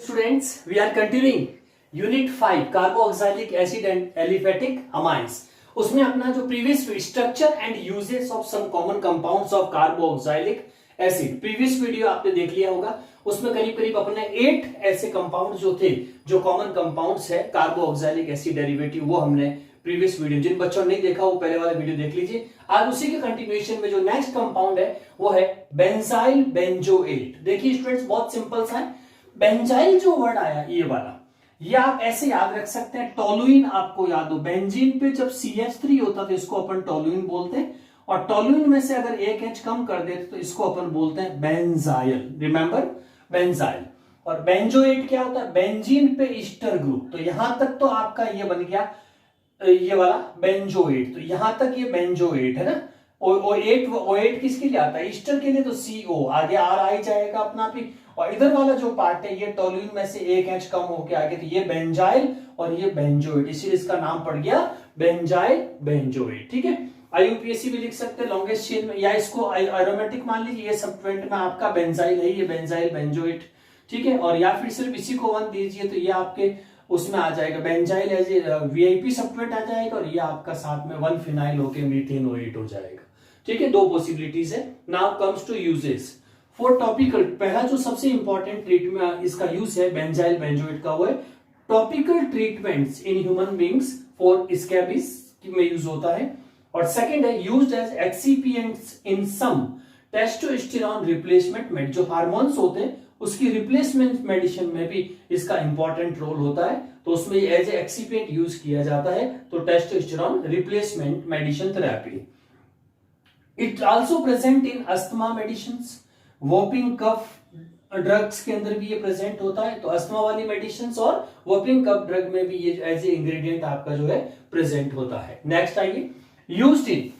Students, we are continuing Unit 5 carboxylic acid and aliphatic amines. उसमें अपना जो previous structure and uses of some common compounds of carboxylic acid previous video आपने देख लिया होगा। उसमें करीब करीब अपने 8 ऐसे कंपाउंड जो थे जो कॉमन कंपाउंड्स है कार्बोक्सिलिक एसिड डेरिवेटिव, वो हमने प्रीवियस वीडियो, जिन बच्चों ने नहीं देखा वो पहले वाला वीडियो देख लीजिए। आज उसी के कंटिन्यूएशन में जो नेक्स्ट कंपाउंड है वो है बेंजाइल बेंजोएट। देखिए स्टूडेंट्स, बहुत सिंपल सा है। बेंजाइल जो वर्ड आया ये वाला, ये आप ऐसे याद रख सकते हैं। टोलुइन आपको याद हो, बेंजीन पे जब CH3 होता तो इसको अपन टोलुइन बोलते हैं, और टोलुइन में से अगर एक H कम कर देते तो इसको अपन बोलते हैं बेंजाइल। Remember, benzyl. और बेंजोएट क्या होता है? बेंजीन पे ईस्टर ग्रुप। तो यहां तक तो आपका ये बन गया ये वाला बेंजोएट। तो यहां तक ये बेंजोएट है ना। O8 किसके लिए आता है? ईस्टर के लिए। तो CO आगे R आ ही जाएगा अपना आप ही। और इधर वाला जो पार्ट है ये टोलुइन में से एक H कम होके आगे, तो ये बेंजाइल और ये बेंजोएट, इसीलिए इसका नाम पड़ गया बेंजाइल बेंजोएट। ठीक है, IUPAC भी लिख सकते हैं लॉन्गेस्ट चेन में, या इसको एरोमेटिक मान लीजिए। ये सब्स्टिट्यूएंट में आपका बेंजाइल है, ये बेंजाइल बेंजोएट। ठीक है, और या फिर सिर्फ इसी को 1 दीजिए तो ये आपके उसमें आ जाएगा benzyl as a VIP substituent आ जाएगा, और ये आपका साथ में 1 फिनाइल होके मीथेनोएट हो जाएगा। ठीक है, दो पॉसिबिलिटीज है। Now comes to uses for topical. पहला जो सबसे इंपॉर्टेंट ट्रीटमेंट इसका यूज है बेंजाइल बेंजोएट का, वो है topical treatments in human beings for scabies में यूज होता है। और सेकंड है used as excipients in some testosterone replacement में, जो हार्मोन्स होते हैं उसकी रिप्लेसमेंट मेडिसिन में भी इसका इंपॉर्टेंट रोल होता है। तो उसमें एज ए एक्सिपिएंट यूज किया जाता है, तो testosterone replacement medicine therapy. It also present in asthma medicines, whooping cough drugs के अंदर भी ये प्रेजेंट होता है। तो अस्थमा वाली मेडिसिन्स और वोपिंग कफ ड्रग में भी ये एज ए इंग्रेडिएंट आपका जो है प्रेजेंट होता है। नेक्स्ट आइए, used in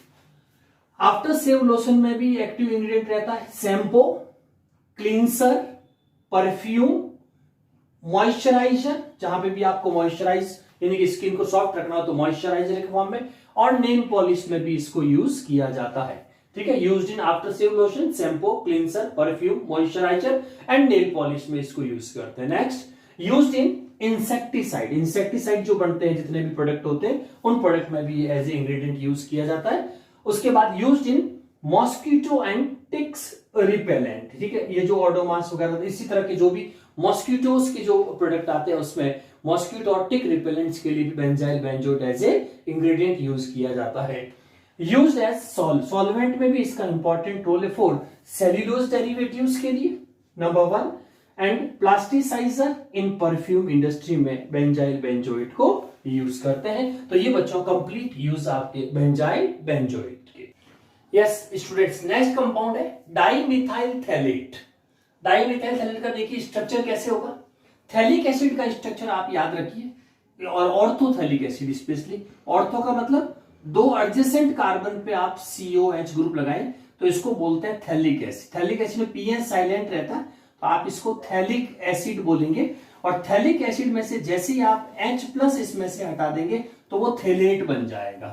after shave lotion में भी एक्टिव इंग्रेडिएंट रहता है। शैम्पू, क्लींसर, परफ्यूम, मॉइस्चराइजर, जहां पे भी आपको मॉइस्चराइज यानी कि स्किन को सॉफ्ट रखना हो तो मॉइस्चराइजर के फॉर्म में, और नेल पॉलिश में भी इसको यूज किया जाता है। ठीक है, used in after shave lotion, shampoo, cleanser, perfume, moisturizer and nail polish में इसको यूज करते हैं। Next, used in insecticide. Insecticide जो बनते हैं जितने भी प्रोडक्ट होते हैं उन प्रोडक्ट में भी एज ए इंग्रेडिएंट यूज किया जाता है। उसके बाद used in mosquito and ticks repellent. ठीक है, ये जो ओडोमास वगैरह इसी तरह के जो भी मॉस्किटोज के जो प्रोडक्ट आते हैं उसमें मॉस्किटो और टिक रिपेलेंट्स के लिए भी benzyl benzoate as a ingredient use किया जाता है। यूज्ड एज सॉल्वेंट में भी इसका इंपॉर्टेंट रोल है फॉर सेल्यूलोज डेरिवेटिव्स के लिए, number 1, and plasticizer in perfume industry में बेंजाइल बेंजोएट को यूज करते हैं। तो ये बच्चों कंप्लीट यूज आपके बेंजाइल बेंजोएट के। यस स्टूडेंट्स, नेक्स्ट कंपाउंड है डाइमिथाइल थैलेट। डाइमिथाइल थैलेट का देखिए स्ट्रक्चर कैसे होगा। थैलिक एसिड का स्ट्रक्चर आप याद रखिए, और ऑर्थोथैलिक एसिड स्पेशली। ऑर्थो का मतलब दो एडजेसेंट कार्बन पे आप COH ग्रुप लगाएं तो इसको बोलते हैं थैलिक एसिड। थैलिक एसिड में PN साइलेंट रहता है तो आप इसको थैलिक एसिड बोलेंगे। और थैलिक एसिड में से जैसे ही आप H+ इसमें से हटा देंगे तो वो थैलेट बन जाएगा।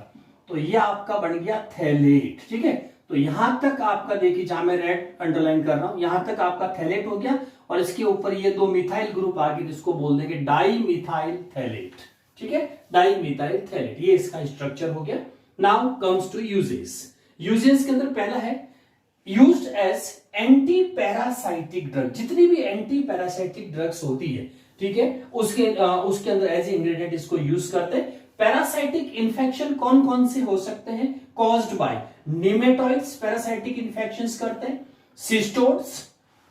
तो ये आपका बन गया थैलेट। ठीक है, तो यहां तक आपका देखिए, जहां मैं रेड अंडरलाइन कर रहा हूं, यहां तक आपका थैलेट हो गया, और इसके ऊपर ये 2 मिथाइल ग्रुप आ गए जिसको बोल देंगे डाइमिथाइल थैलेट। ठीक है, डाइमिथाइल थैलेट, ये इसका स्ट्रक्चर हो गया। Now comes to uses. Uses के अंदर पहला है used as anti parasitic drug. जितनी भी एंटी पैरासाइटिक ड्रग्स होती है, ठीक है, उसके अंदर एज ए इंग्रेडिएंट इसको यूज करते हैं। पैरासाइटिक इंफेक्शन कौन कौन से हो सकते हैं? कॉज्ड बाय निमेटोइड्स पैरासाइटिक इंफेक्शंस करते हैं, cestodes,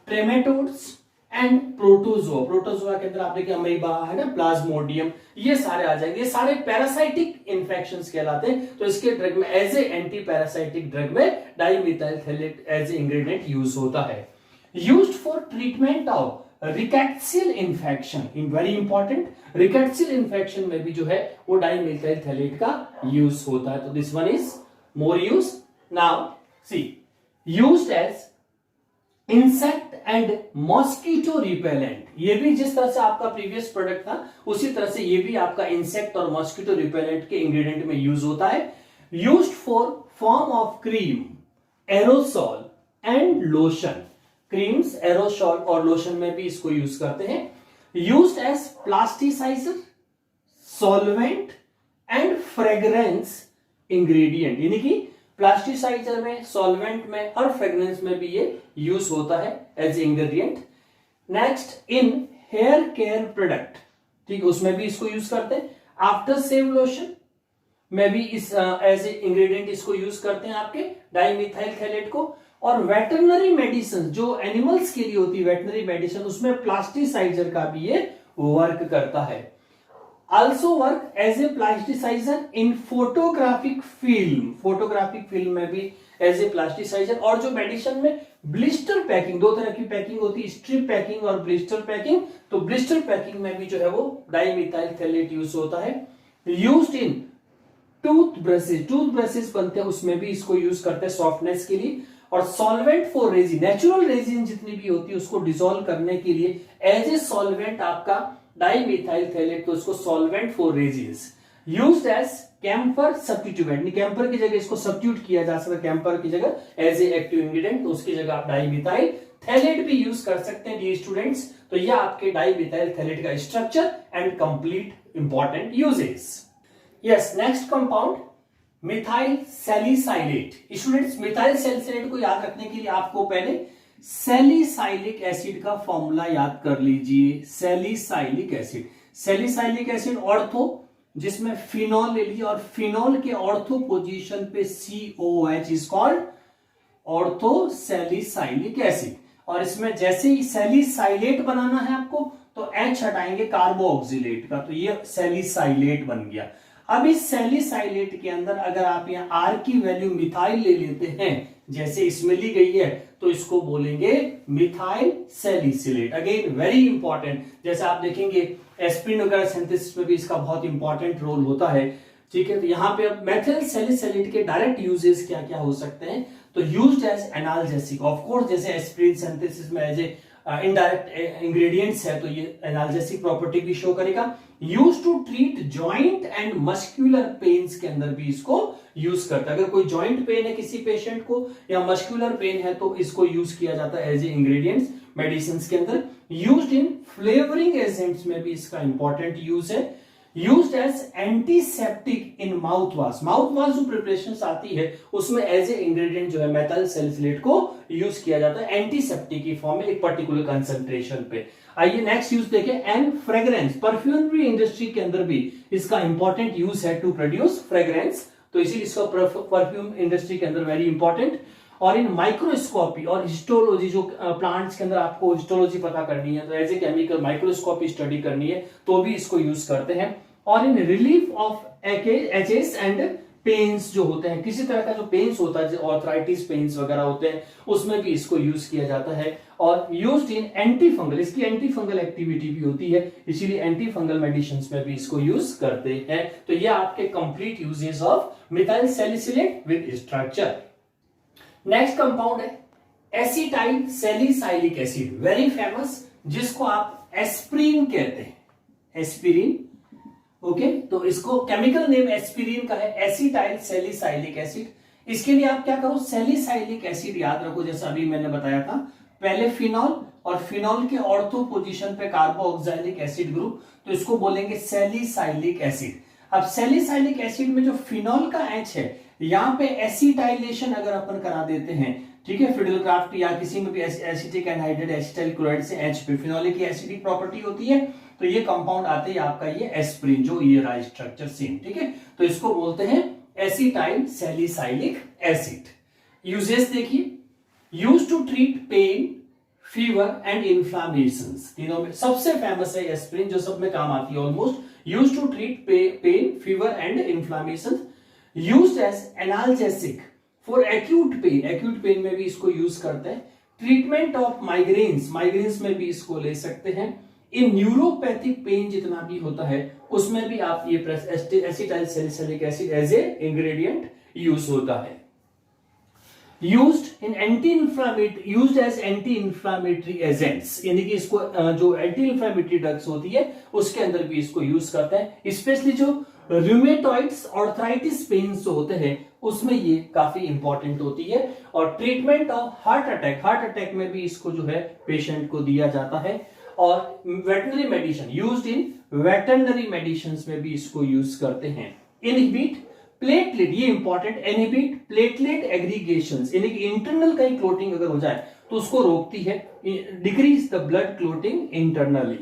trematodes and protozoa. Protozoa के अंदर आप देखिए अमीबा है ना, प्लाज्मोडियम, ये सारे आ जाएंगे। ये सारे पैरासाइटिक इंफेक्शंस कहलाते हैं। तो इसके ड्रग में as a anti parasitic drug में dimethyl phthalate as a ingredient use होता है। Used for treatment of rickettsial infection, in very important, rickettsial infection में भी जो है वो डाइमिथाइल थैलेट का यूज होता है। तो this one is more use. Now see, used as insect and mosquito repellent. ये भी जिस तरह से आपका प्रीवियस प्रोडक्ट था उसी तरह से ये भी आपका इंसेक्ट और मॉस्किटो रिपेलेंट के इंग्रेडिएंट में यूज होता है। Used for form of cream, aerosol and lotion. Creams, aerosol और लोशन में भी इसको यूज करते हैं। Used as plasticizer, solvent and fragrance ingredient, यानी कि प्लास्टिसाइजर में, सॉल्वेंट में और फ्रेग्रेंस में भी ये यूज होता है एज इंग्रेडिएंट। नेक्स्ट, इन हेयर केयर प्रोडक्ट, ठीक, उसमें भी इसको यूज करते हैं। आफ्टर सेव लोशन में भी इस एज ए इंग्रेडिएंट इसको यूज करते हैं आपके डाइमिथाइल थैलेट को। और वेटरनरी मेडिसिन जो एनिमल्स के लिए होती है, वेटरनरी मेडिसिन, उसमें प्लास्टिसाइजर का भी ये वर्क करता है। Also work as a plasticizer in photographic film, photographic film में भी एज ए प्लास्टिसाइजर। और जो मेडिसिन में ब्लिस्टर पैकिंग, दो तरह की पैकिंग होती है, स्ट्रिप पैकिंग और ब्लिस्टर पैकिंग, तो ब्लिस्टर पैकिंग में भी जो है वो डाइमिथाइल थैलेट यूज होता है। यूज्ड इन टूथब्रशेस, टूथब्रशेस बनते हैं उसमें भी इसको यूज करते हैं सॉफ्टनेस के लिए। और solvent for resin, natural resin जितनी भी होती है उसको डिसॉल्व करने के लिए एज ए सॉल्वेंट आपका डाइमिथाइल थैलेट, तो उसको solvent for resins. Used as camphor substituent, camphor की जगह इसको सब्स्टिट्यूट किया जा सकता है, कैम्फर की जगह एज ए एक्टिव इंग्रेडिएंट, तो उसकी जगह आप डाइमिथाइल थैलेट भी यूज कर सकते हैं डियर स्टूडेंट्स। तो यह आपके डाइमिथाइल थैलेट का structure and complete important uses. Yes, next compound methyl salicylate. Students, methyl salicylate को याद रखने के लिए आपको पहले सैलिसाइलिक एसिड का फॉर्मूला याद कर लीजिए। Salicylic acid, salicylic acid ortho, जिसमें फिनॉल ले लीजिए और फिनॉल के ऑर्थो पोजीशन पे COH is called ortho salicylic acid. और इसमें जैसे ही सैलिसाइलेट बनाना है आपको तो H हटाएंगे कार्बोक्सिलेट का, तो ये सैलिसाइलेट बन गया। अब इस सैलिसाइलेट के अंदर अगर आप यहाँ R की वैल्यू मिथाइल ले लेते हैं, जैसे इसमें ली गई है, तो इसको बोलेंगे methyl salicylate. Again very important, जैसे आप देखेंगे एस्पिरिन वगैरह सिंथेसिस में भी इसका बहुत इंपॉर्टेंट रोल होता है, ठीक है। तो यहाँ पे अब मेथिल सैलिसिलेट के डायरेक्ट यूजेस क्या क्या हो सकते हैं, तो used as analgesic, of course जैसे एस्पिरिन सिंथेसिस में एज ए इनडायरेक्ट इंग्रेडिएंट्स है तो ये एनाल्जेसिक प्रॉपर्टी भी शो करेगा। Use to treat joint and muscular pains के अंदर भी इसको यूज करता है। अगर कोई जॉइंट पेन है किसी पेशेंट को या मस्कुलर पेन है तो इसको यूज किया जाता है एज ए इंग्रेडिएंट्स मेडिसिन के अंदर। यूज्ड इन फ्लेवरिंग एजेंट्स में भी इसका इंपॉर्टेंट यूज है। Used as antiseptic in mouthwash, mouthwash जो प्रिपरेशन आती है उसमें एज ए इंग्रेडिएंट जो है मेथिल सैलिसिलेट को यूज किया जाता है एंटीसेप्टिक की फॉर्म में एक पर्टिकुलर कंसंट्रेशन पे। आइए नेक्स्ट यूज देखें, एंड फ्रेग्रेंस, परफ्यूमरी इंडस्ट्री के अंदर भी इसका इंपॉर्टेंट यूज है टू प्रोड्यूस फ्रेग्रेंस, तो इसीलिए इसका परफ्यूम इंडस्ट्री के अंदर वेरी इंपॉर्टेंट। और इन माइक्रोस्कोपी और हिस्टोलॉजी, जो प्लांट्स के अंदर आपको हिस्टोलॉजी पता करनी है तो as a chemical microscopy study करनी है तो भी इसको यूज करते हैं। और in relief of aches and pains जो होते हैं, किसी तरह का जो पेन्स होता है, ऑर्थराइटिस पेन्स वगैरह होते हैं, उसमें भी इसको यूज किया जाता है। और यूज्ड इन एंटी फंगल, इसकी एंटी फंगल एक्टिविटी भी होती है, इसीलिए एंटी फंगल मेडिसिन में भी इसको यूज करते हैं। तो ये आपके complete uses of methyl salicylate with structure. Next compound है acetyl salicylic acid, very famous, जिसको आप एस्पिरिन कहते हैं, एस्पिरिन, ओके। तो इसको केमिकल नेम एस्पिरिन का है, एसिटाइल सैलिसाइलिक एसिड। इसके लिए आप क्या करो, सैलिसाइलिक एसिड याद रखो, जैसा अभी मैंने बताया था, पहले फिनॉल और फिनॉल के ऑर्थो पोजीशन पे कार्बोक्सिलिक एसिड ग्रुप, तो इसको बोलेंगे सैलिसाइलिक एसिड। अब सैलिसाइलिक एसिड में जो फिनॉल का H है, यहां पे एसिटाइलेशन अगर अपन करा देते हैं, ठीक है, फिडेलक्राफ्ट या किसी में भी एसिटिक एनहाइड्रेट एसिटाइल क्लोराइड से H पे फिनोलिक की एसिडिक प्रॉपर्टी होती है, तो ये कंपाउंड आते हैं आपका ये एस्पिरिन, जो ये रहा स्ट्रक्चर सेम, ठीक है। तो इसको बोलते हैं एसिटाइल सैलिसाइलिक एसिड। यूजेस देखिए, use to treat pain, fever and inflammations, तीनों में सबसे फेमस है एस्पिरिन, जो सब में काम आती है almost. Use to treat pain, fever and inflammation. Used as analgesic for acute pain, acute pain में भी इसको यूज करते हैं। ट्रीटमेंट ऑफ माइग्रेन्स, माइग्रेन्स में भी इसको ले सकते हैं। इन न्यूरोपैथिक पेन जितना भी होता है उसमें भी आप ये acetyl salicylic acid as a ingredient use होता है। Used in anti inflammatory, used as anti inflammatory agents, यानी कि इसको जो एंटी इंफ्लामेटरी ड्रग्स होती है उसके अंदर भी इसको यूज करते हैं। स्पेशली जो रूमेटॉइड्स, आर्थराइटिस पेन्स जो होते हैं उसमें ये काफी इंपॉर्टेंट होती है। और treatment of heart attack, heart attack में भी इसको जो है पेशेंट को दिया जाता है। और veterinary medicine, used in veterinary medicine में भी इसको यूज करते हैं। इनहिबिट प्लेटलेट, ये इंपॉर्टेंट, इनहिबिट प्लेटलेट एग्रीगेशंस, यानी कि इंटरनल कहीं क्लोटिंग अगर हो जाए तो उसको रोकती है। Decrease the blood clotting internally,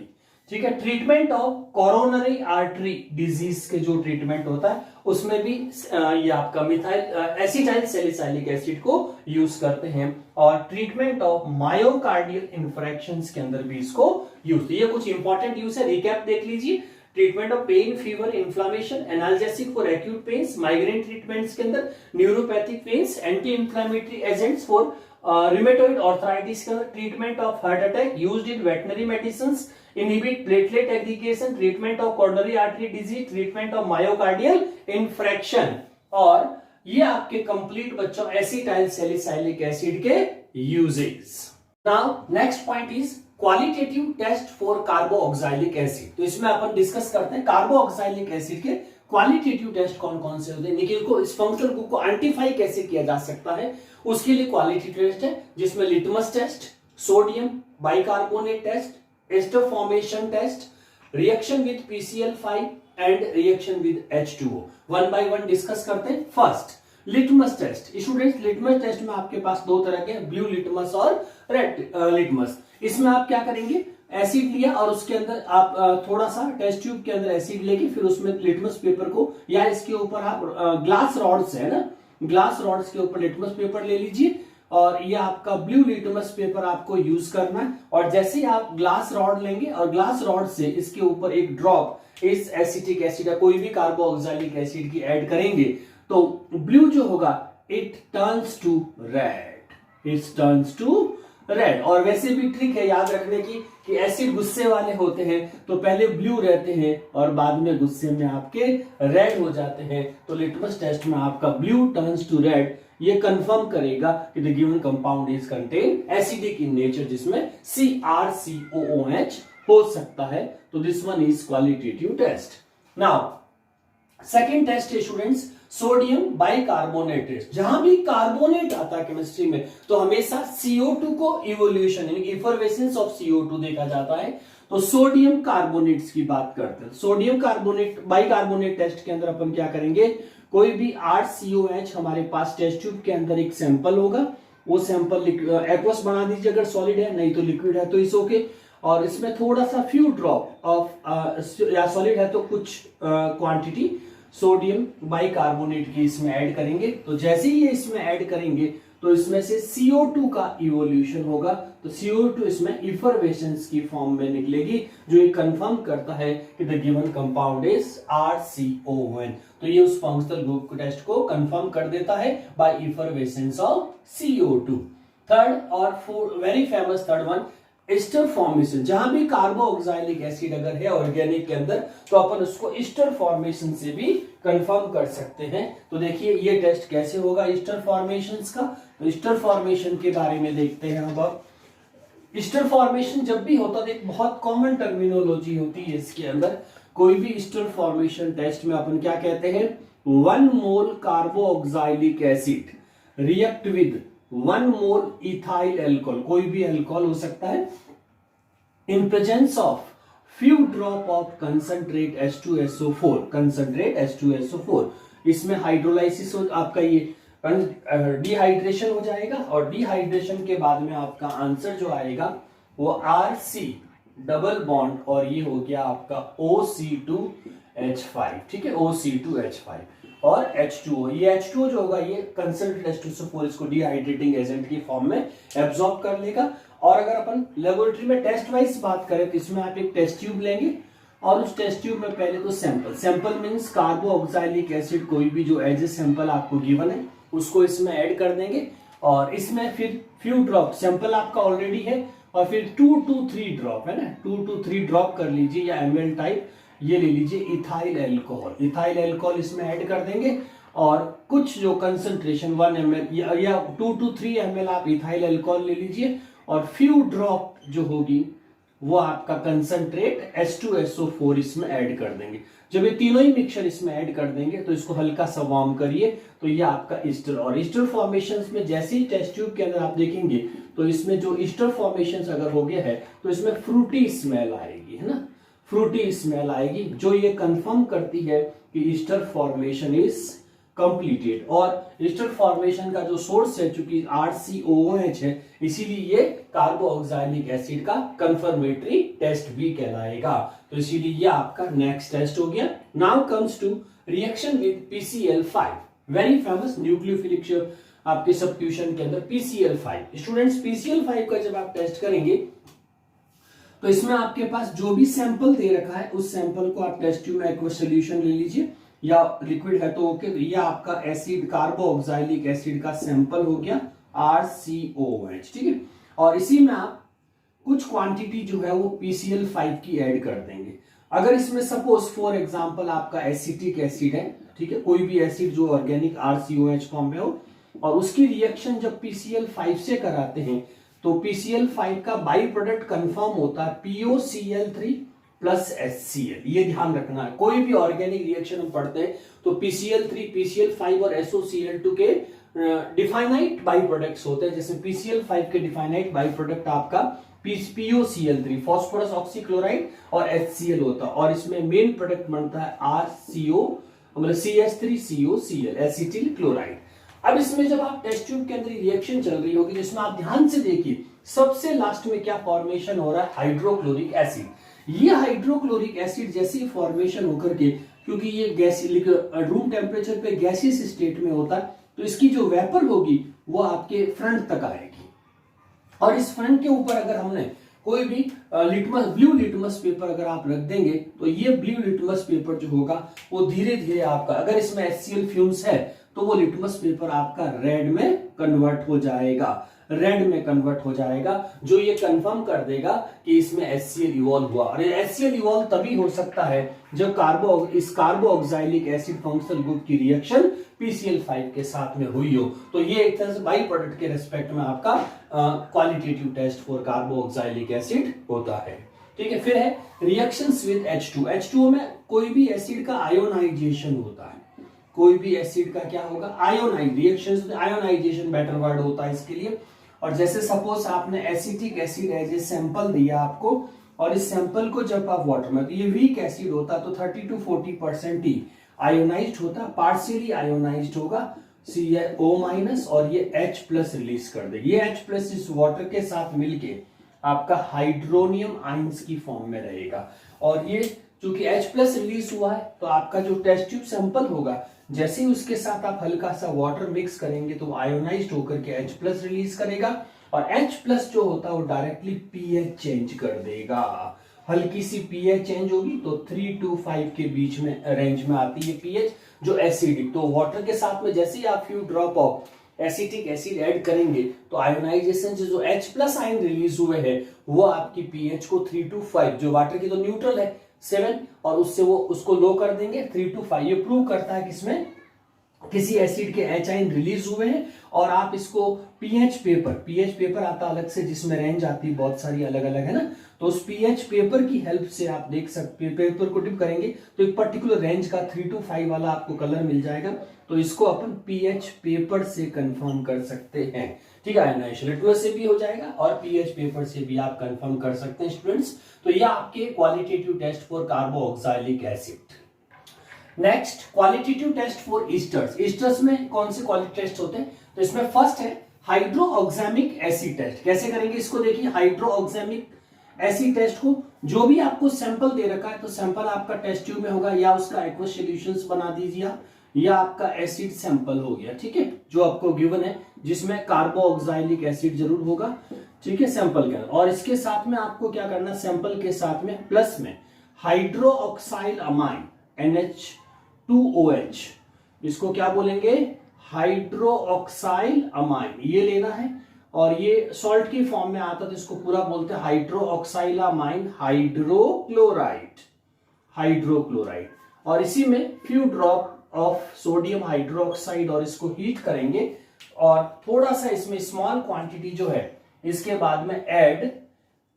ठीक है। Treatment of coronary artery disease के जो ट्रीटमेंट होता है उसमें भी ये आपका मिथाइल एसिटाइल सैलिसाइलिक एसिड को यूज करते हैं। और ट्रीटमेंट ऑफ मायोकार्डियल इन्फ्रैक्शंस के अंदर भी इसको यूज, ये कुछ इंपॉर्टेंट यूज है, रिकैप देख लीजिए। Treatment of pain, fever, inflammation, analgesic for acute pains, migraine treatments के अंदर, neuropathic pains, anti inflammatory agents for rheumatoid arthritis के अंदर, treatment of heart attack used in veterinary medicines, inhibit platelet aggregation, treatment of coronary artery disease, treatment of myocardial infarction. और ये आपके complete बच्चों acetyl salicylic acid के uses. Now next point is qualitative test for carboxylic acid. तो इसमें अपन discuss करते हैं कार्बोऑक्साइलिक एसिड के क्वालिटेटिव टेस्ट कौन कौन से होते हैं, निखिल को इस फंक्शनल ग्रुप को आइडेंटिफाई कैसे किया जा सकता है, उसके लिए क्वालिटी टेस्ट है, जिसमें litmus test, sodium bicarbonate test, ester formation test, reaction with PCl5 and reaction with H2O। One by one discuss करते हैं। First litmus test. Students litmus test में आपके पास दो तरह के, ब्लू लिटमस और रेड लिटमस। इसमें आप क्या करेंगे, एसिड लिया और उसके अंदर आप थोड़ा सा टेस्ट ट्यूब के अंदर एसिड लेके फिर उसमें लिटमस पेपर को, या इसके ऊपर आप ग्लास रॉड्स है ना, ग्लास रॉड्स के ऊपर लिटमस पेपर ले लीजिए और ये आपका ब्लू लिटमस पेपर आपको यूज करना है। और जैसे ही आप ग्लास रॉड लेंगे और ग्लास रॉड से इसके ऊपर एक ड्रॉप इस एसिटिक एसिड या कोई भी कार्बोऑक्साइलिक एसिड की ऐड करेंगे तो ब्लू जो होगा it turns to red, it turns to red. और वैसे भी ट्रिक है याद रखने की कि एसिड गुस्से वाले होते हैं तो पहले ब्लू रहते हैं और बाद में गुस्से में आपके रेड हो जाते हैं। तो लिटमस टेस्ट में आपका ब्लू टर्न्स टू रेड ये कंफर्म करेगा कि the given compound is contain acidic in nature, जिसमें CrCOOH हो सकता है। तो this one is qualitative test. Now second test है स्टूडेंट्स सोडियम बाइकार्बोनेट टेस्ट। जहां भी कार्बोनेट आता है केमिस्ट्री में तो हमेशा CO2 को इवोल्यूशन यानी इफरवेसेंस ऑफ CO2 देखा जाता है। तो सोडियम कार्बोनेट्स की बात करते हैं। सोडियम कार्बोनेट बाइकार्बोनेट टेस्ट के अंदर अपन क्या करेंगे, कोई भी RCOH हमारे पास टेस्ट ट्यूब के अंदर एक सैंपल होगा, वो सैंपल एक्वस बना दीजिए अगर सॉलिड है, नहीं तो लिक्विड है तो इस ओके। और इसमें थोड़ा सा फ्यू ड्रॉप ऑफ या सॉलिड है तो कुछ क्वांटिटी सोडियम बाइकार्बोनेट की इसमें ऐड करेंगे। तो जैसे ही ये इसमें ऐड करेंगे तो इसमें से CO2 का इवोल्यूशन होगा। तो CO2 इसमें इफरवेसेंस की फॉर्म में निकलेगी जो ये कंफर्म करता है कि the given compound is RCON। तो ये उस फंक्शनल ग्रुप टेस्ट को कंफर्म कर देता है by effervescence of CO2। Third और very famous third one ester formation. जहां भी कार्बोऑक्साइलिक एसिड अगर है ऑर्गेनिक के अंदर तो अपन उसको एस्टर फॉर्मेशन से भी कंफर्म कर सकते हैं। तो देखिए ये टेस्ट कैसे होगा एस्टर फॉर्मेशंस का। तो एस्टर फॉर्मेशन के बारे में देखते हैं अब। एस्टर फॉर्मेशन जब भी होता है एक बहुत कॉमन टर्मिनोलॉजी होती है इसके अंदर। कोई भी एस्टर फॉर्मेशन टेस्ट में अपन क्या कहते हैं, 1 mole carboxylic acid react with 1 mole ethyl alcohol, कोई भी एल्कोहल हो सकता है, in presence of few drop of concentrate H2SO4, concentrate H2SO4। इसमें हाइड्रोलाइसिस आपका ये डिहाइड्रेशन हो जाएगा और डिहाइड्रेशन के बाद में आपका आंसर जो आएगा वो RC डबल बॉन्ड और ये हो गया आपका OC2H5, ठीक है, OC2H5 और H2O। ये H2O जो होगा ये कंसंट्रेट H2SO4 इसको डिहाइड्रेटिंग एजेंट की फॉर्म में एब्जॉर्ब कर लेगा। और अगर अपन लेबोरेटरी में टेस्ट वाइज बात करें तो इसमें आप एक टेस्ट ट्यूब लेंगे और उस टेस्ट ट्यूब में पहले तो सैंपल मींस कार्बोऑक्साइलिक एसिड कोई भी जो एज ए सैंपल आपको गिवन है उसको इसमें ऐड कर देंगे और इसमें फिर फ्यू ड्रॉप, सैंपल आपका ऑलरेडी है और फिर 2 to 3 ड्रॉप है ना, 2 to 3 ड्रॉप कर लीजिए या ml टाइप ये ले लीजिए इथाइल एल्कोहल इसमें ऐड कर देंगे और कुछ जो कंसंट्रेशन 1 ml या 2 to 3 ml आप इथाइल एल्कोहल ले लीजिए और फ्यू ड्रॉप जो होगी वो आपका कंसंट्रेट H2SO4 इसमें ऐड कर देंगे। जब ये तीनों ही मिक्सचर इसमें ऐड कर देंगे तो इसको हल्का सा वार्म करिए, तो ये आपका ईस्टर, और ईस्टर फॉर्मेशंस में जैसे ही टेस्ट ट्यूब के अंदर आप देखेंगे तो इसमें जो ईस्टर फॉर्मेशंस अगर हो गया है तो इसमें फ्रूटी स्मेल आएगी, है ना, फ्रूटी स्मेल आएगी, जो ये कंफर्म करती है कि ईस्टर फॉर्मेशन इज कंप्लीटेड। और ईस्टर फॉर्मेशन का जो सोर्स है चूंकि RCOOH है, इसीलिए ये कार्बोऑक्सिलिक एसिड का कंफर्मेटरी टेस्ट भी कहलाएगा। तो इसीलिए ये आपका नेक्स्ट टेस्ट हो गया। Now comes to reaction with PCl5, very famous nucleophilic आपके सब्स्टिट्यूशन के अंदर PCl5। स्टूडेंट्स PCl5 का जब आप टेस्ट करेंगे तो इसमें आपके पास जो भी सैंपल दे रखा है उस सैंपल को आप टेस्ट ट्यूब में एक्वस सोल्यूशन ले लीजिए, या लिक्विड है तो ओके। तो ये आपका एसिड कार्बोऑक्सिलिक एसिड का सैंपल हो गया RCOOH, ठीक है। और इसी में आप कुछ क्वांटिटी जो है वो PCl5 की ऐड कर देंगे। अगर इसमें सपोज फॉर एग्जांपल आपका एसिटिक एसिड है, ठीक है, कोई भी एसिड जो ऑर्गेनिक RCOH फॉर्म में हो, और उसकी रिएक्शन जब PCl5 से कराते हैं तो PCl5 का बाई प्रोडक्ट कंफर्म होता है POCl3 प्लस HCl। ये ध्यान रखना है, कोई भी ऑर्गेनिक रिएक्शन हम पढ़ते हैं तो PCl3, PCl5 और SOCl2 के डिफाइनाइट बाई प्रोडक्ट्स होते हैं। जैसे PCl5 के डिफाइनाइट बाई प्रोडक्ट आपका POCl3 फॉस्फोरस ऑक्सीक्लोराइड और HCl होता है, और इसमें मेन प्रोडक्ट बनता है RCO मतलब CH3COCl एसिटिल क्लोराइड। अब इसमें जब आप टेस्ट ट्यूब के अंदर रिएक्शन चल रही होगी जिसमें आप ध्यान से देखिए सबसे लास्ट में क्या फॉर्मेशन हो रहा है, हाइड्रोक्लोरिक एसिड। ये हाइड्रोक्लोरिक एसिड जैसी फॉर्मेशन होकर के, क्योंकि ये गैस रूम टेम्परेचर पे गैसियस स्टेट में होता है, तो इसकी जो वेपर होगी वो आपके फ्रंट तक आएगी, और इस फ्रंट के ऊपर अगर हमने कोई भी ब्लू लिटमस पेपर अगर आप रख देंगे तो ये ब्लू लिटमस पेपर जो होगा वो धीरे धीरे आपका, अगर इसमें HCl फ्यूम्स है तो वो लिटमस पेपर आपका रेड में कन्वर्ट हो जाएगा, रेड में कन्वर्ट हो जाएगा, जो ये कंफर्म कर देगा कि इसमें HCl इवॉल्व हुआ। और HCl इवॉल्व तभी हो सकता है जब इस कार्बोऑक्सिलिक एसिड फंक्शनल ग्रुप की रिएक्शन PCl5 के साथ में हुई हो। तो ये एक तरह से बाई प्रोडक्ट के रेस्पेक्ट में आपका qualitative test for carboxylic acid होता है, ठीक है। फिर है रिएक्शंस विद H2। H2O में कोई भी एसिड का आयोनाइजेशन होता है, कोई भी एसिड का क्या होगा, ionize, reactions ionization better word होता है इसके लिए। और जैसे सपोज आपने acetic acid as a sample दिया आपको, और इस सैंपल को जब आप वाटर में, तो ये वीक एसिड होता तो 30 to 40% ही आयोनाइज्ड होता, पार्शियली आयोनाइज्ड होगा CO- और ये H+ रिलीज कर देगी। ये H+ इस वाटर के साथ मिलके आपका हाइड्रोनियम आयंस की फॉर्म में रहेगा, और ये चूंकि H+ रिलीज हुआ है तो आपका जो टेस्ट ट्यूब सैंपल होगा जैसे ही उसके साथ आप हल्का सा वाटर मिक्स करेंगे तो आयोनाइज्ड होकर के H+ रिलीज करेगा, और H+ जो होता है वो डायरेक्टली pH चेंज कर देगा। हल्की सी pH चेंज होगी तो 3 to 5 के बीच में रेंज में आती है pH जो एसिडिक। तो वाटर के साथ में जैसे ही आप few drop of acetic acid add करेंगे तो आयोनाइजेशन से जो H+ आयन रिलीज हुए हैं वो आपकी pH को 3 to 5, जो वाटर की तो न्यूट्रल है 7, और उससे वो उसको लो कर देंगे 3 to 5। ये प्रूव करता है कि इसमें किसी एसिड के H आयन रिलीज हुए हैं। और आप इसको pH पेपर आता अलग से जिसमें रेंज आती है बहुत सारी अलग अलग, है ना, तो उस pH पेपर की हेल्प से आप देख सकते हैं, पेपर को डिप करेंगे तो एक पर्टिकुलर रेंज का 3 to 5 वाला आपको कलर मिल जाएगा, तो इसको अपन pH पेपर से कंफर्म कर सकते हैं, ठीक है। आयोनाइजेशन लिटमस से भी हो जाएगा और pH पेपर से भी आप कंफर्म कर सकते हैं स्टूडेंट्स। तो ये आपके qualitative test for carboxylic acid. Next qualitative test for esters. Esters में कौन से क्वालिटी टेस्ट होते हैं, तो इसमें फर्स्ट है हाइड्रोऑक्सामिक एसिड टेस्ट। कैसे करेंगे इसको देखिए, हाइड्रोऑक्सामिक एसिड टेस्ट को जो भी आपको सैंपल दे रखा है तो सैंपल आपका टेस्ट ट्यूब में होगा, या उसका एक्वस सॉल्यूशंस बना दीजिए आप, या आपका एसिड सैंपल हो गया, ठीक है, जो आपको गिवन है जिसमें कार्बोऑक्सिलिक एसिड जरूर होगा, ठीक है, सैंपल के अंदर। और इसके साथ में आपको क्या करना, सैंपल के साथ में प्लस में हाइड्रोऑक्साइल अमाइन NH2OH, इसको क्या बोलेंगे, हाइड्रोऑक्साइल अमाइन, ये लेना है। और ये सॉल्ट की फॉर्म में आता तो इसको पूरा बोलते हैं हाइड्रोऑक्साइल अमाइन हाइड्रोक्लोराइड। और इसी में few drop of sodium hydroxide, और इसको हीट करेंगे और थोड़ा सा इसमें स्मॉल क्वांटिटी जो है इसके बाद में add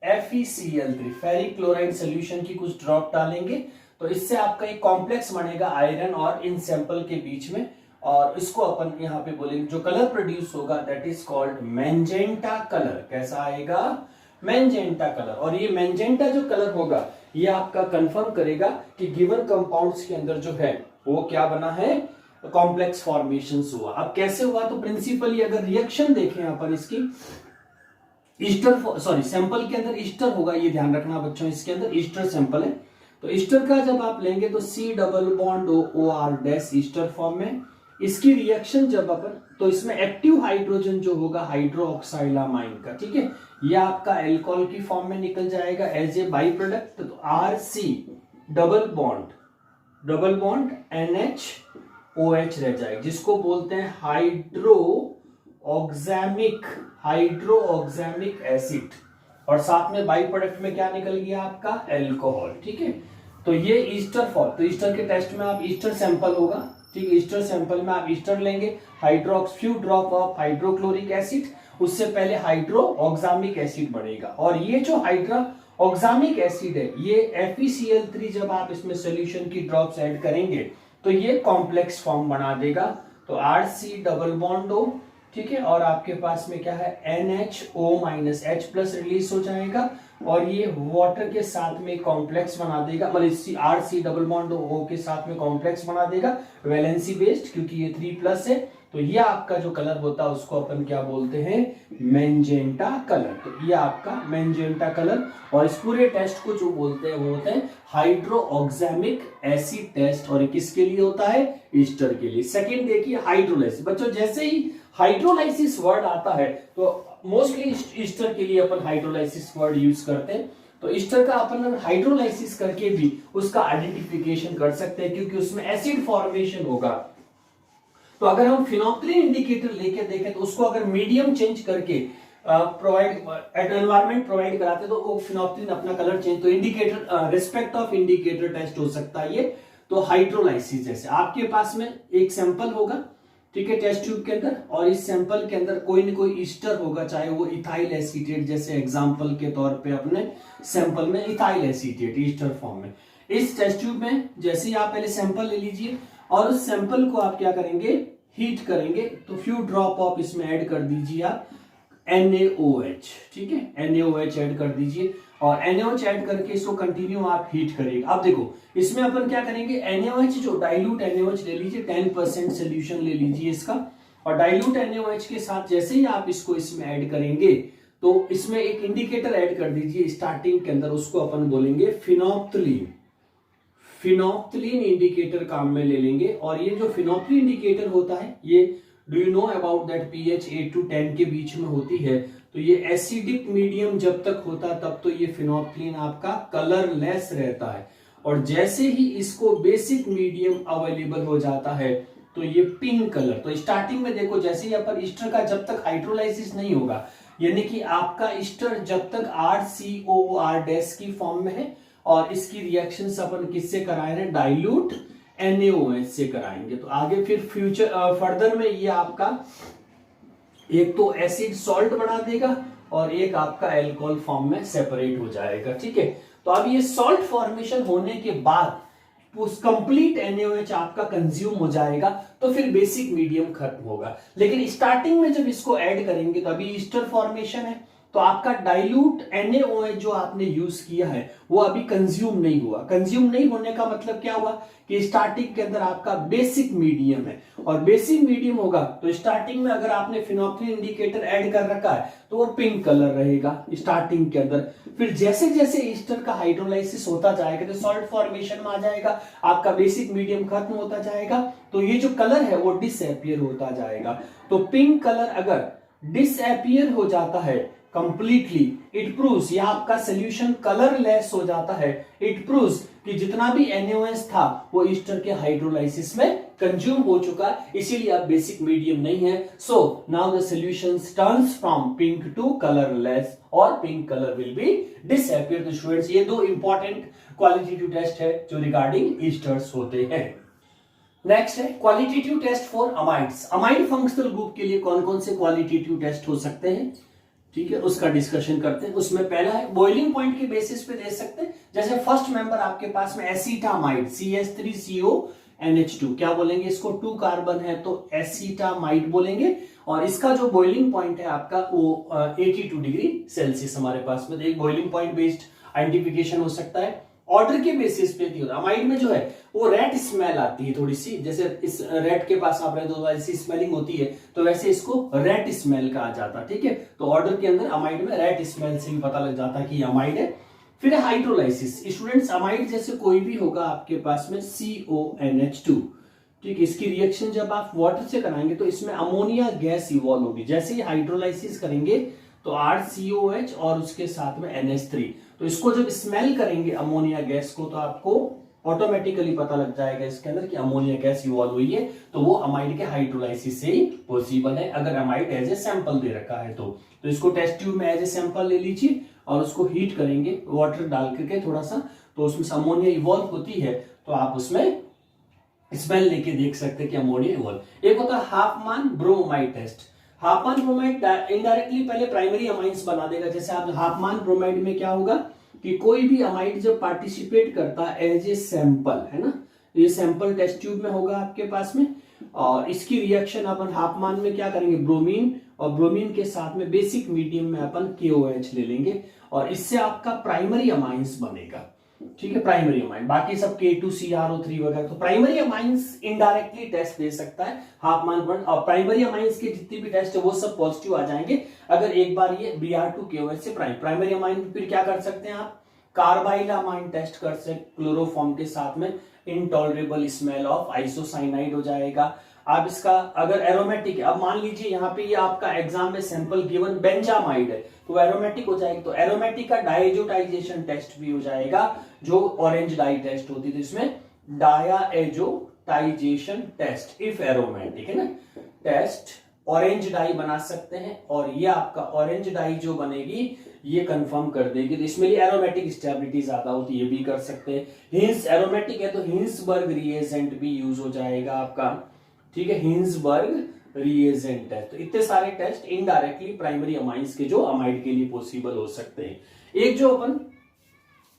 FeCl3 ferric chloride solution की कुछ ड्रॉप डालेंगे तो इससे आपका एक कॉम्प्लेक्स बनेगा आयरन और इन सैंपल के बीच में, और इसको अपन यहाँ पे बोलेंगे जो कलर प्रोड्यूस होगा that is called magenta colour. कैसा आएगा? Magenta colour. और ये मैजेंटा जो कलर होगा ये आपका कंफर्म करेगा कि गिवन कंपाउंड्स के अंदर जो है वो क्या बना है, कॉम्प्लेक्स फॉर्मेशन हुआ। अब कैसे हुआ? तो प्रिंसिपली अगर रिएक्शन देखें यहाँ पर इसकी ईस्टर सैंपल के अंदर ईस्टर होगा, ये ध्यान रखना बच्चों, इसके अंदर ईस्टर सैंपल है तो ईस्टर का जब आप लेंगे तो C double bond OR dash Easter form में। इसकी रिएक्शन जब अपन, तो इसमें एक्टिव हाइड्रोजन जो होगा हाइड्रोक्साइलामाइन का, ठीक है, ये आपका एल्कोहल की फॉर्म में निकल जाएगा एज ए बाई प्रोडक्ट। तो RC double bond NH OH रह जाएगा जिसको बोलते हैं हाइड्रोक्सामिक एसिड, और साथ में बाई प्रोडक्ट में क्या निकल गया आपका एल्कोहल। ठीक है, तो ये ईस्टर फॉर्म, तो ईस्टर के टेस्ट में आप ईस्टर सैंपल होगा, ठीक है, ईस्टर सैंपल में आप ईस्टर लेंगे, few drop of hydrochloric acid, उससे पहले हाइड्रोक्सामिक एसिड बनेगा, और ये जो हाइड्रोक्सामिक एसिड है ये FeCl3 जब आप इसमें सोल्यूशन की ड्रॉप्स ऐड करेंगे तो ये कॉम्प्लेक्स फॉर्म बना देगा। तो RC डबल बॉन्ड O, ठीक है, और आपके पास में क्या है NHO-H+ रिलीज हो जाएगा, और ये वाटर के साथ में कॉम्प्लेक्स बना देगा, मतलब RC डबल बॉन्ड O के साथ में कॉम्प्लेक्स बना देगा वैलेंसी बेस्ड, क्योंकि ये 3+ है। तो ये आपका जो कलर होता है उसको अपन क्या बोलते हैं, मैजेंटा कलर। तो ये आपका मैजेंटा कलर, और इस पूरे टेस्ट को जो बोलते हैं वो होता है हाइड्रोक्सामिक एसिड टेस्ट, और किसके लिए होता है, ईस्टर के लिए। सेकंड देखिए हाइड्रोलाइसिस। बच्चों जैसे ही हाइड्रोलाइसिस वर्ड आता है तो मोस्टली ईस्टर के लिए अपन हाइड्रोलाइसिस वर्ड यूज करते हैं। तो ईस्टर का अपन हाइड्रोलाइसिस करके भी उसका आइडेंटिफिकेशन कर सकते हैं, क्योंकि उसमें एसिड फॉर्मेशन होगा। तो अगर हम फिनोप्थलीन इंडिकेटर लेके देखें तो उसको अगर मीडियम चेंज करके एनवायरमेंट प्रोवाइड कराते तो वो फिनोप्थलीन अपना कलर चेंज, तो indicator respect of indicator test हो सकता है ये। तो हाइड्रोलाइसिस जैसे आपके पास में एक सैंपल होगा, ठीक है, टेस्ट ट्यूब के अंदर, और इस सैंपल के अंदर कोई न कोई ईस्टर होगा, चाहे वो इथाइल एसीटेट, जैसे एग्जांपल के तौर पे अपने सैंपल में इथाइल एसीटेट ईस्टर फॉर्म में। इस टेस्ट ट्यूब में जैसे ही आप पहले सैंपल ले लीजिए और उस सैंपल को आप क्या करेंगे, हीट करेंगे, तो फ्यू ड्रॉप ऑफ इसमें ऐड कर दीजिए आप NaOH, ठीक है, NaOH ऐड कर दीजिए, और NaOH ऐड करके इसको कंटिन्यू आप हीट करिए। अब देखो इसमें अपन क्या करेंगे, NaOH जो डाइल्यूट NaOH ले लीजिए, 10% सोल्यूशन ले लीजिए इसका, और डाइल्यूट NaOH के साथ जैसे ही आप इसको इसमें ऐड करेंगे तो इसमें एक इंडिकेटर ऐड कर दीजिए स्टार्टिंग के अंदर, उसको अपन बोलेंगे फिनोप्थलीन इंडिकेटर काम में ले लेंगे। और ये जो फिनोप्थलीन इंडिकेटर होता है ये do you know about that pH 8 to 10 के बीच में होती है। तो ये एसिडिक मीडियम जब तक होता है तब तो ये फिनोप्थलीन आपका कलरलेस रहता है, और जैसे ही इसको बेसिक मीडियम अवेलेबल हो जाता है तो ये पिंक कलर। तो स्टार्टिंग में देखो जैसे ही अपन ईस्टर का जब तक हाइड्रोलाइसिस नहीं होगा, यानी कि आपका ईस्टर जब तक RCOR- की फॉर्म में है, और इसकी रिएक्शन अपन किससे कराए हैं, डाइल्यूट NaOH से कराएंगे। तो आगे फिर फर्दर में ये आपका एक तो एसिड सॉल्ट बना देगा और एक आपका एल्कोहल फॉर्म में सेपरेट हो जाएगा, ठीक है। तो अब ये सॉल्ट फॉर्मेशन होने के बाद उस कंप्लीट NaOH आपका कंज्यूम हो जाएगा, तो फिर बेसिक मीडियम खत्म होगा। लेकिन स्टार्टिंग में जब इसको ऐड करेंगे तो अभी ईस्टर फॉर्मेशन है, तो आपका डाइल्यूट NaOH जो आपने यूज किया है वो अभी कंज्यूम नहीं हुआ। कंज्यूम नहीं होने का मतलब क्या हुआ कि स्टार्टिंग के अंदर आपका बेसिक मीडियम है, और बेसिक मीडियम होगा तो स्टार्टिंग में अगर आपने फिनोप्थलीन इंडिकेटर ऐड कर रखा है तो वो पिंक कलर रहेगा स्टार्टिंग के अंदर। फिर जैसे जैसे ईस्टर का हाइड्रोलाइसिस होता जाएगा तो सॉल्ट फॉर्मेशन में आ जाएगा, आपका बेसिक मीडियम खत्म होता जाएगा, तो ये जो कलर है वो डिसअपियर होता जाएगा। तो पिंक कलर अगर डिसअपियर हो जाता है कंप्लीटली, इट प्रूव्स, या आपका सोल्यूशन कलरलेस हो जाता है, इट प्रूव्स कि जितना भी NaOH था वो ईस्टर के हाइड्रोलाइसिस में कंज्यूम हो चुका, इसीलिए अब बेसिक मीडियम नहीं है। So now the solution turns from pink to colourless, और pink colour will be disappear. तो स्टूडेंट्स ये दो इंपॉर्टेंट क्वालिटेटिव टेस्ट है जो रिगार्डिंग ईस्टर्स होते हैं। नेक्स्ट है qualitative test for amides. Amide functional group के लिए कौन कौन से क्वालिटेटिव टेस्ट हो सकते हैं, ठीक है, उसका डिस्कशन करते हैं। उसमें पहला है बॉइलिंग पॉइंट के बेसिस पे दे सकते हैं, जैसे फर्स्ट मेंबर आपके पास में एसीटामाइड CH3CONH2, क्या बोलेंगे इसको, 2 कार्बन है तो एसीटामाइड बोलेंगे, और इसका जो बॉइलिंग पॉइंट है आपका वो 82 डिग्री सेल्सियस हमारे पास में। तो एक बॉइलिंग पॉइंट बेस्ड आइडेंटिफिकेशन हो सकता है। ऑर्डर के बेसिस पे नहीं होता, अमाइड में जो है वो रेड स्मेल आती है थोड़ी सी, जैसे इस रेड के पास आप रहे तो ऐसी स्मेलिंग होती है, तो वैसे इसको रेड स्मेल कहा जाता, ठीक है। तो ऑर्डर के अंदर अमाइड में रेड स्मेल से भी पता लग जाता है कि अमाइड है। फिर हाइड्रोलाइसिस, स्टूडेंट्स अमाइड जैसे कोई भी होगा आपके पास में CONH2, ठीक है, इसकी रिएक्शन जब आप वाटर से कराएंगे तो इसमें अमोनिया गैस इवॉल्व होगी। जैसे ही हाइड्रोलाइसिस करेंगे तो RCOH और उसके साथ में NH3, तो इसको जब स्मेल करेंगे अमोनिया गैस को तो आपको ऑटोमेटिकली पता लग जाएगा इसके अंदर कि अमोनिया गैस इवॉल्व हुई है, तो वो अमाइड के हाइड्रोलाइसिस से ही पॉसिबल है, अगर अमाइड एज ए सैंपल दे रखा है तो इसको टेस्ट ट्यूब में एज ए सैंपल ले लीजिए और उसको हीट करेंगे वाटर डाल करके थोड़ा सा, तो उसमें से अमोनिया इवॉल्व होती है, तो आप उसमें स्मेल लेके देख सकते हैं कि अमोनिया इवॉल्व। एक होता है हाफमान ब्रोमाइड टेस्ट। हाफमान ब्रोमाइड इनडायरेक्टली पहले प्राइमरी अमाइंस बना देगा। जैसे आप हाफमान ब्रोमाइड में क्या होगा कि कोई भी अमाइड जब पार्टिसिपेट करता है एज ए सैंपल, है ना, ये सैंपल टेस्ट ट्यूब में होगा आपके पास में, और इसकी रिएक्शन अपन हाफमान में क्या करेंगे, ब्रोमीन, और ब्रोमीन के साथ में बेसिक मीडियम में अपन KOH ले लेंगे और इससे आपका प्राइमरी अमाइंस बनेगा, ठीक है, प्राइमरी अमाइन। बाकी सब K2CrO3 वगैरह, तो प्राइमरी अमाइंस इनडायरेक्टली टेस्ट दे सकता है हाफमान बॉन्ड, और प्राइमरी अमाइंस के जितने भी टेस्ट है वो सब पॉजिटिव आ जाएंगे अगर एक बार ये Br2KOH से प्राइमरी अमाइन। फिर क्या कर सकते हैं आप, कार्बाइल अमाइन टेस्ट कर सकते, क्लोरोफॉर्म के साथ में इनटॉलरेबल स्मेल ऑफ आइसोसाइनाइड हो जाएगा। आप इसका अगर एरोमेटिक, अब मान लीजिए यहाँ पे ये आपका एग्जाम में सैंपल गिवन बेंजामाइड है तो एरोमेटिक हो जाएगी, तो एरोमेटिक का डायजोटाइजेशन टेस्ट भी हो जाएगा जो ऑरेंज डाई टेस्ट होती है, तो इसमें डायाजोटाइजेशन टेस्ट इफ एरोमेटिक, है ना, टेस्ट ऑरेंज डाई बना सकते हैं, और ये आपका ऑरेंज डाई जो बनेगी ये कंफर्म कर देगी, तो इसमें एरोमेटिक स्टेबिलिटी ज्यादा होती है, ये भी कर सकते हैं। हिंस एरोमेटिक है तो हिंसबर्ग रिएजेंट भी यूज हो जाएगा आपका, ठीक है, हिंसबर्ग रिएजेंट है। तो इतने सारे टेस्ट इनडायरेक्टली प्राइमरी अमाइंस के जो अमाइड के लिए पॉसिबल हो सकते हैं। एक जो अपन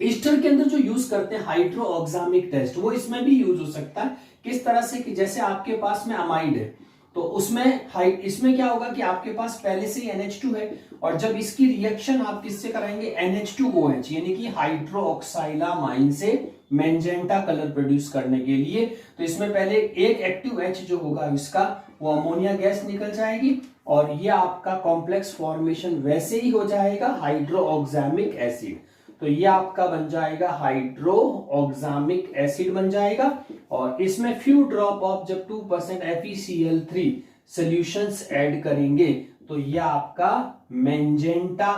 ईस्टर के अंदर जो यूज करते हैं हाइड्रोऑक्सामिक टेस्ट, वो इसमें भी यूज हो सकता है। किस तरह से कि जैसे आपके पास में अमाइड है तो इसमें क्या होगा कि आपके पास पहले से ही NH2 है, और जब इसकी रिएक्शन आप किससे कराएंगे, NH2OH यानी कि हाइड्रोक्साइलामाइन से मैजेंटा कलर प्रोड्यूस करने के लिए, तो इसमें पहले एक एक्टिव H जो होगा इसका वो अमोनिया गैस निकल जाएगी, और ये आपका कॉम्प्लेक्स फॉर्मेशन वैसे ही हो जाएगा हाइड्रोऑक्सामिक एसिड, तो ये आपका बन जाएगा हाइड्रोऑक्सामिक एसिड बन जाएगा। और इसमें फ्यू ड्रॉप ऑफ जब 2% FeCl3 सॉल्यूशंस ऐड करेंगे तो ये आपका मैजेंटा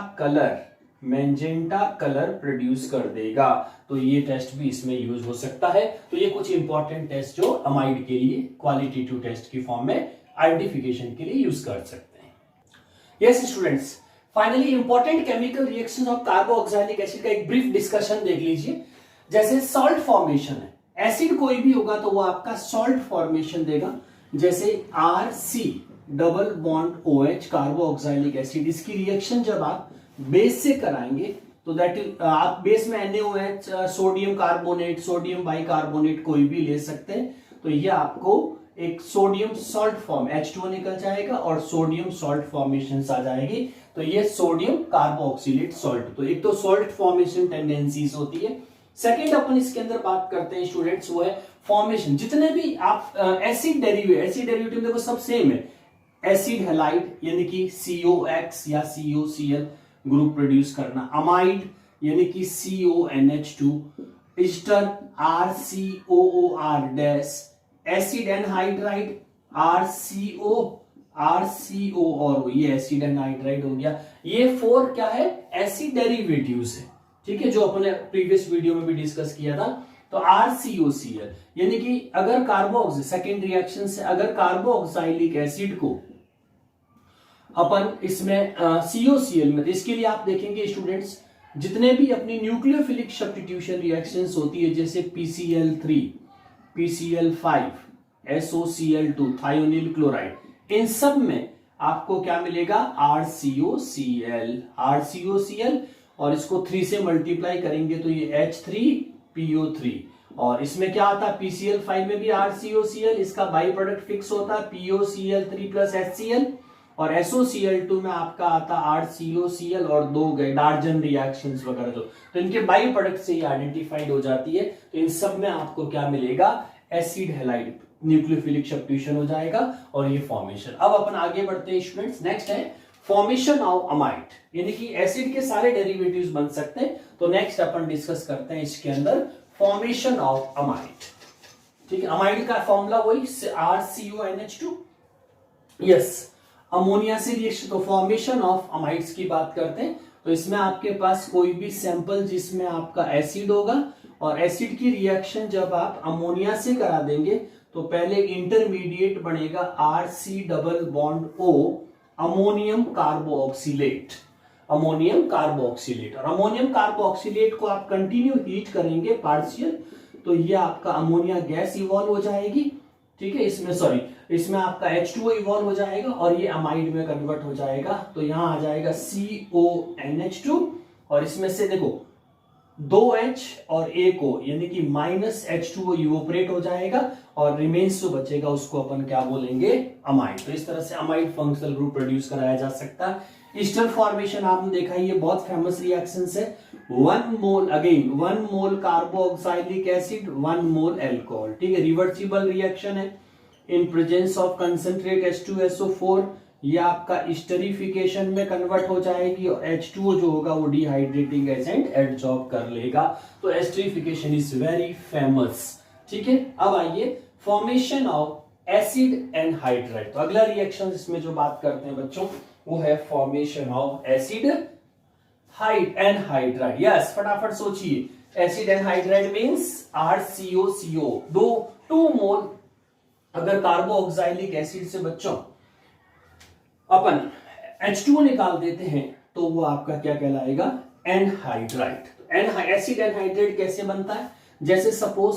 कलर प्रोड्यूस कर देगा, तो ये टेस्ट भी इसमें यूज हो सकता है। तो ये कुछ इंपॉर्टेंट टेस्ट जो अमाइड के लिए क्वालिटेटिव टेस्ट की फॉर्म में आइडेंटिफिकेशन के लिए यूज कर सकते हैं। Yes students, finally important chemical reactions of carboxylic acid का एक ब्रीफ डिस्कशन देख लीजिए। जैसे सॉल्ट फॉर्मेशन है, एसिड कोई भी होगा तो वो आपका सॉल्ट फॉर्मेशन देगा, जैसे RC double bond OH carboxylic acid, इसकी रिएक्शन जब आप बेस से कराएंगे तो दैट आप बेस में NaOH, sodium carbonate, sodium bicarbonate कोई भी ले सकते हैं, तो ये आपको एक सोडियम सॉल्ट फॉर्म H2O निकल जाएगा और सोडियम सॉल्ट फॉर्मेशन आ जाएगी, तो ये सोडियम कार्बोक्सिलेट सॉल्ट। तो एक तो सॉल्ट फॉर्मेशन टेंडेंसीज होती है। सेकंड अपन इसके अंदर बात करते हैं स्टूडेंट्स, वो है फॉर्मेशन। जितने भी आप एसिड डेरिवेटिव देखो सब सेम है, एसिड हैलाइड यानी कि COX या COCl ग्रुप प्रोड्यूस करना, अमाइड यानी कि CONH2, ester RCOOR dash, acid anhydride RCO और ये एसिड एनहाइड्राइड हो गया। ये 4 क्या है, एसिड डेरिवेटिव्स है, ठीक है, जो अपने प्रीवियस वीडियो में भी डिस्कस किया था। तो RCOCl यानी कि अगर कार्बोऑक्सिल सेकेंड रिएक्शन से अगर कार्बोऑक्सिलिक एसिड को अपन इसमें COCl में, तो इसके लिए आप देखेंगे स्टूडेंट्स जितने भी अपनी न्यूक्लियोफिलिक सब्स्टिट्यूशन रिएक्शंस होती है, जैसे PCl3, PCl5, SOCl2, thionyl chloride, इन सब में आपको क्या मिलेगा, RCOCl, RCOCl, और इसको 3 से मल्टीप्लाई करेंगे तो ये H3PO3, और इसमें क्या आता है, PCl5 में भी RCOCl, इसका बाई प्रोडक्ट फिक्स होता है POCl3 प्लस HCl, और SOCl2 में आपका आता RCOCl, और 2 गए डार्जन रिएक्शंस वगैरह जो, तो इनके बाई प्रोडक्ट से ये आइडेंटिफाइड हो जाती है। तो इन सब में आपको क्या मिलेगा, एसिड हैलाइड न्यूक्लियोफिलिक सब्स्टिट्यूशन हो जाएगा और ये फॉर्मेशन। अब अपन आगे बढ़ते हैं स्टूडेंट्स, नेक्स्ट है फॉर्मेशन ऑफ अमाइड, यानी कि एसिड के सारे डेरिवेटिव्स बन सकते हैं। तो नेक्स्ट अपन डिस्कस करते हैं इसके अंदर फॉर्मेशन ऑफ अमाइड। ठीक है, अमाइड का फॉर्मूला वही RCONH2, यस, अमोनिया से रिएक्शन। तो फॉर्मेशन ऑफ अमाइड्स की बात करते हैं, तो इसमें आपके पास कोई भी सैंपल जिसमें आपका एसिड होगा, और एसिड की रिएक्शन जब आप अमोनिया से करा देंगे तो पहले इंटरमीडिएट बनेगा RC double bond O, ammonium carboxylate, ammonium carboxylate, और अमोनियम कार्बोक्सिलेट को आप कंटिन्यू हीट करेंगे पार्शियल, तो ये आपका अमोनिया गैस इवॉल्व हो जाएगी। ठीक है, इसमें आपका H2O इवॉल्व हो जाएगा और ये अमाइड में कन्वर्ट हो जाएगा। तो यहां आ जाएगा CONH2, और इसमें से देखो 2H और एक O, यानी कि -H2O इवोपरेट हो जाएगा, और रिमेन्स जो बचेगा उसको अपन क्या बोलेंगे, अमाइड। तो इस तरह से अमाइड फंक्शनल ग्रुप प्रोड्यूस कराया जा सकता है। ईस्टर फॉर्मेशन आपने देखा, ये बहुत फेमस रिएक्शंस है। 1 मोल कार्बोक्सिलिक एसिड, 1 मोल अल्कोहल। ठीक है, रिवर्सिबल रिएक्शन है in presence of concentrate H2SO4, ये आपका स्टरीफिकेशन में कन्वर्ट हो जाएगी, और H2O जो होगा वो डिहाइड्रेटिंग एजेंट एडजॉर्ब कर लेगा। तो एस्टरीफिकेशन इज वेरी फेमस। ठीक है, अब आइए formation of acid and hydride. तो अगला रिएक्शन इसमें जो बात करते हैं बच्चों, वो है formation of acid and hydride. Yes, फटाफट सोचिए, acid and hydride means RCOCO, 2 मोल अगर कार्बोक्सिलिक एसिड से बच्चों अपन H2O निकाल देते हैं तो वो आपका क्या कहलाएगा, एनहाइड्राइड। एसिड एनहाइड्राइड कैसे बनता है, जैसे सपोज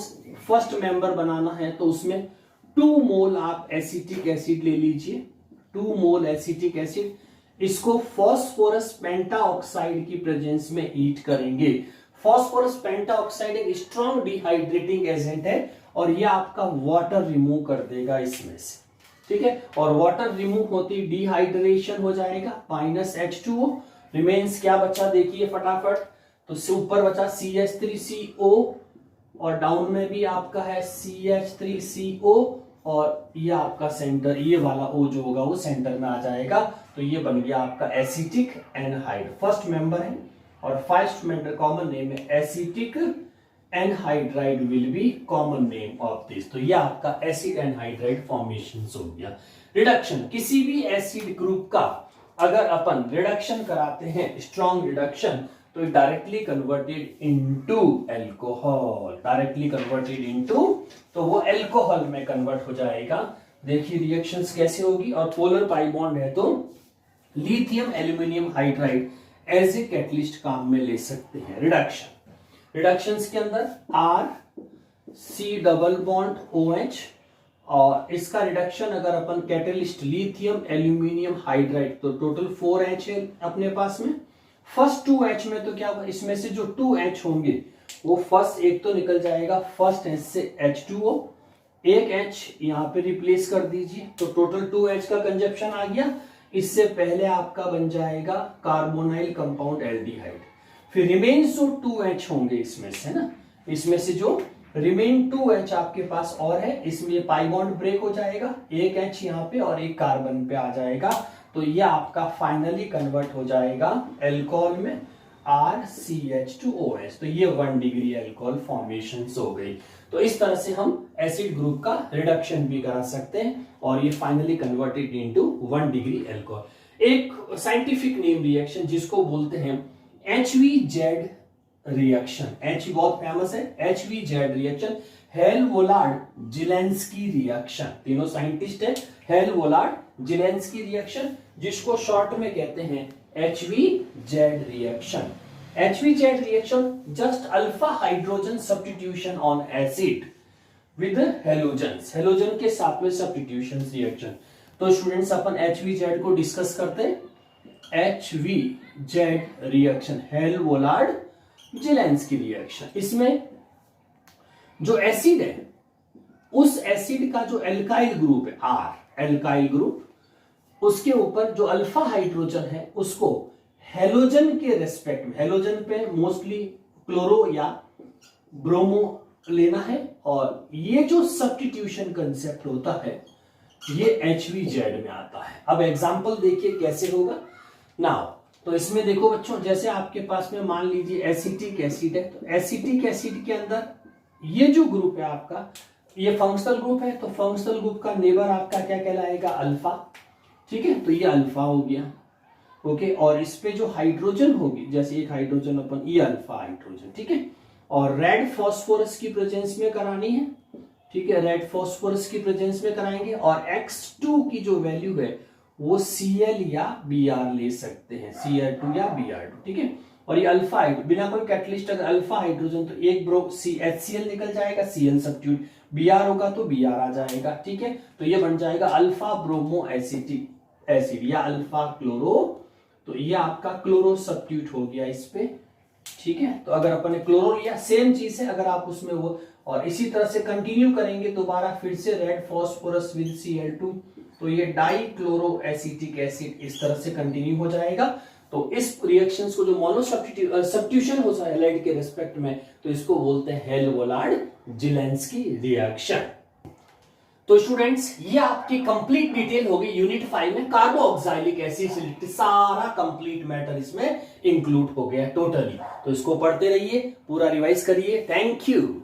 फर्स्ट मेंबर बनाना है तो उसमें 2 मोल आप एसिटिक एसिड ले लीजिए, 2 मोल एसिटिक एसिड, इसको फॉस्फोरस पेंटाऑक्साइड की प्रेजेंस में हीट करेंगे। फॉस्फोरस पेंटाऑक्साइड एक स्ट्रॉन्ग डिहाइड्रेटिंग एजेंट है, और ये आपका वाटर रिमूव कर देगा इसमें से। ठीक है, और वाटर रिमूव होती डिहाइड्रेशन हो जाएगा, -H2O, रिमेन्स क्या बचा देखिए फटाफट, तो ऊपर बचा CH3CO, और डाउन में भी आपका है CH3CO, और ये आपका सेंटर, ये वाला O जो होगा वो सेंटर में आ जाएगा। तो ये बन गया आपका एसिटिक एनहाइड, फर्स्ट मेंबर है, और फर्स्ट मेंबर कॉमन नेम है acetic anhydride will be common name of this. तो ये आपका एसिड एनहाइड्राइड फॉर्मेशन हो गया। रिडक्शन, किसी भी एसिड ग्रुप का अगर अपन रिडक्शन कराते हैं, स्ट्रॉन्ग रिडक्शन, तो directly converted into alcohol, directly converted into, तो वो अल्कोहल में कन्वर्ट हो जाएगा। देखिए रिएक्शंस कैसे होगी, और पोलर पाई बॉन्ड है तो lithium aluminium hydride as a catalyst काम में ले सकते हैं। रिडक्शंस के अंदर RC डबल बॉन्ड OH, और इसका रिडक्शन अगर अपन कैटलिस्ट लिथियम एल्यूमिनियम हाइड्राइड, तो टोटल 4H है अपने पास में। फर्स्ट 2H में तो क्या होगा, इसमें से जो 2H होंगे वो फर्स्ट एक तो निकल जाएगा, फर्स्ट H से H2O, एक H यहाँ पे रिप्लेस कर दीजिए, तो टोटल 2H का कंजप्शन आ गया। इससे पहले आपका बन जाएगा कार्बोनाइल कंपाउंड एल्डिहाइड, फिर रिमेन्स जो 2H होंगे इसमें से ना, इसमें से जो रिमेन 2H आपके पास और है, इसमें पाई बॉन्ड ब्रेक हो जाएगा, एक H यहाँ पे और एक कार्बन पे आ जाएगा, तो ये आपका फाइनली कन्वर्ट हो जाएगा अल्कोहल में RCH2OH। तो ये 1 डिग्री अल्कोहल फॉर्मेशन हो गई। तो इस तरह से हम एसिड ग्रुप का रिडक्शन भी करा सकते हैं, और ये finally converted into 1 degree alcohol. एक साइंटिफिक नेम रिएक्शन जिसको बोलते हैं HVZ रिएक्शन, H बहुत फेमस है, HVZ reaction, Hell Volhard Zelinsky reaction, तीनों साइंटिस्ट है, हेल-वोलार्ड जिलेंस्की रिएक्शन, जिसको शॉर्ट में कहते हैं HVZ reaction. HVZ reaction just alpha hydrogen substitution on acid with halogen, halogen के साथ में सब्स्टिट्यूशन रिएक्शन। तो स्टूडेंट्स अपन HVZ को डिस्कस करते हैं। HVZ reaction, Hell Volhard Zelinsky reaction. इसमें जो एसिड है, उस एसिड का जो एल्काइल ग्रुप है R, एल्काइल ग्रुप, उसके ऊपर जो अल्फा हाइड्रोजन है उसको हेलोजन के रेस्पेक्ट में, हेलोजन पे मोस्टली क्लोरो या ब्रोमो लेना है, और ये जो सब्स्टिट्यूशन कंसेप्ट होता है ये HVZ में आता है। अब एग्जांपल देखिए कैसे होगा नाउ। तो इसमें देखो बच्चों, जैसे आपके पास में मान लीजिए एसिटिक एसिड है, तो एसिटिक एसिड के अंदर ये जो ग्रुप है आपका, ये फंक्शनल ग्रुप है, तो फंक्शनल ग्रुप का नेबर आपका क्या कहलाएगा, अल्फा। ठीक है, तो ये अल्फा हो गया। ओके, और इस पे जो हाइड्रोजन होगी, जैसे एक हाइड्रोजन अपन, ये अल्फा हाइड्रोजन। ठीक है, और रेड फास्फोरस की प्रेजेंस में करानी है। ठीक है, रेड फास्फोरस की प्रेजेंस में कराएंगे, और X2 की जो वैल्यू है वो Cl या Br ले सकते हैं, Cl2 या Br2। ठीक है, और ये अल्फा बिना कोई कैटलिस्ट, अगर अल्फा हाइड्रोजन तो एक ब्रो HCl निकल जाएगा, Cl सब्स्टिट्यूट, Br होगा तो Br आ जाएगा। ठीक है, तो ये बन जाएगा अल्फा ब्रोमो एसिटिक एसिड या अल्फा क्लोरो, तो ये आपका क्लोरो सब्स्टिट्यूट हो गया इस पे। ठीक है, तो अगर अपन ने क्लोरो लिया, सेम चीज है, अगर आप उसमें वो, और इसी तरह से कंटिन्यू करेंगे दोबारा फिर से रेड फास्फोरस विद Cl2, तो ये डाई क्लोरो एसिटिक एसिड इस तरह से कंटिन्यू हो जाएगा। तो इस रिएक्शंस को जो मोनो सब्स्टिट्यूशन होता है हैलाइड के रिस्पेक्ट में, तो इसको बोलते हैं हेल-वोलार्ड जेलेंस्की रिएक्शन। तो स्टूडेंट्स, ये आपकी कंप्लीट डिटेल होगी यूनिट 5 में। कार्बोक्सिलिक एसिड से रिलेटेड सारा कंप्लीट मैटर इसमें इंक्लूड हो गया टोटली। तो इसको पढ़ते रहिए, पूरा रिवाइज करिए। Thank you.